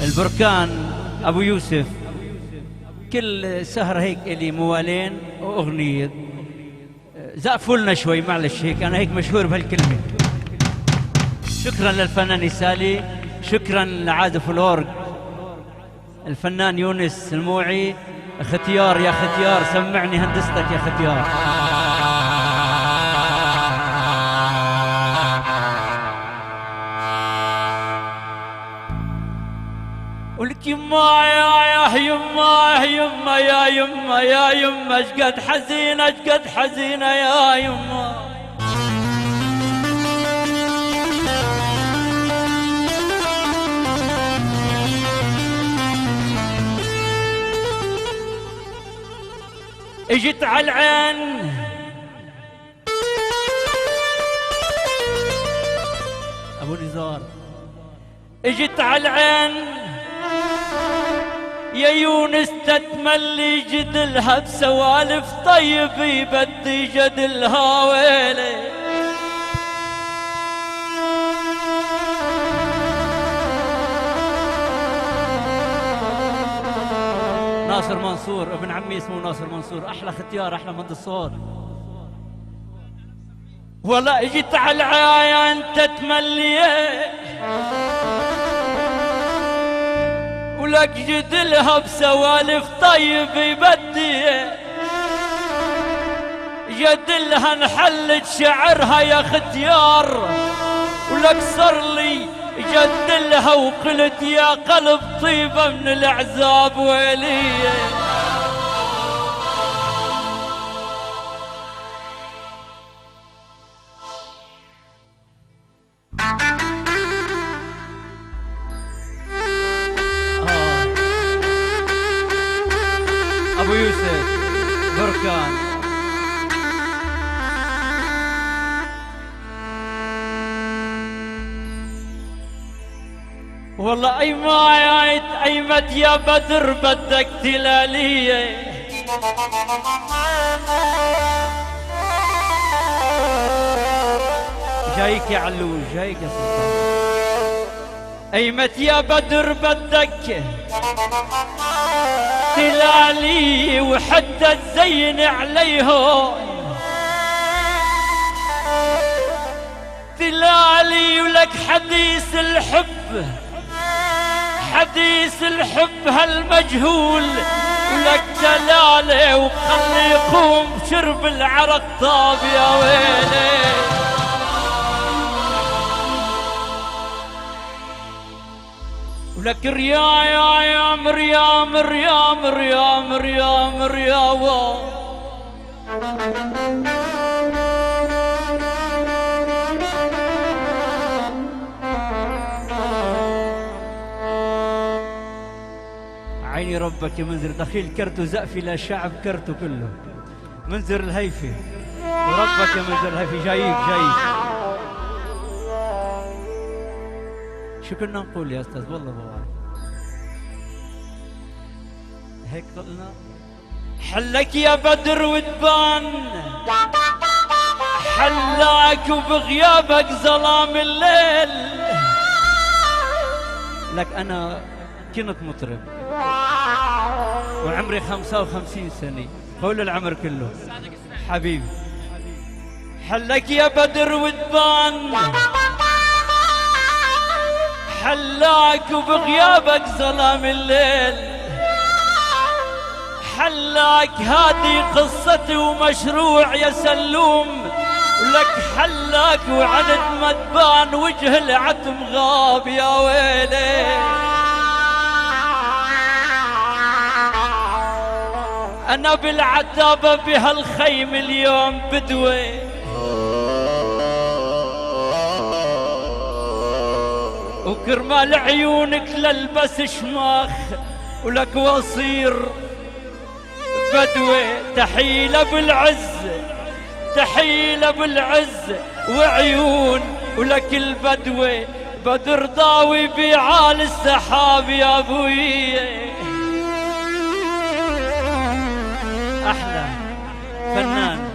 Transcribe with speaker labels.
Speaker 1: البركان أبو يوسف كل سهرة هيك إلي موالين وأغنية زقفوا لنا شوي معلش هيك أنا هيك مشهور بهالكلمة. شكرا للفنان سالي، شكرا لعازف الأورج الفنان يونس الموعي. ختيار يا ختيار سمعني هندستك يا ختيار. ولك يما يا يما يما يا يما يا يما اشقد حزينة اشقد حزينة يا يما. اجت على العين ابو نزار، اجت على العين يا يونس تتملي جدلها بسوالف طيب يبدي جدلها ويلي. ناصر منصور ابن عمي اسمه ناصر منصور، احلى ختيار احلى مهندس صوت. والله اجت على العيان تتملي ولك جدلها بسوالف طيب يبدي جدلها انحلت شعرها يا ختيار ولك صار لي جدلها وقلت يا قلب طيبة من العذاب ويلي. أبو يوسف بركان والله أي ما يايت أيمت يا بدر بدك تلالية. جايك يا علوش جايك يا سلطان. أيمت يا بدر بدك تلالي وحتى تزين عليهم تلالي ولك حديث الحب حديث الحب هالمجهول ولك جلاله وخلي يقوم شرب العرق طاب يا ويلي. ولك ريا يا مريم ريام ريام ريام رياوة عيني ربك يا منذر دخيل كرته زقفي للشعب كرته كله منذر الهيفي وربك يا منذر الهيفي جايك جايك. شو كنا نقول يا استاذ والله بابا هيك قلنا حلك يا بدر وتبان حلاك وبغيابك ظلام الليل. لك انا كنت مطرب وعمري 55 سنة قول العمر كله حبيبي. حلك يا بدر وتبان حلاك وبغيابك ظلام الليل. حلاك هادي قصتي ومشروع يا سلوم ولك حلاك وعند ما تبان وجه العتم غاب يا ويلي. أنا بالعتابة بهالخيم اليوم بدوي وكرمال عيونك للبس شماخ ولك وصير بدوي. تحيلة بالعز تحيلة بالعز وعيون ولك البدوي بدر ضاوي بعال السحاب يا ابوي. احلى فنان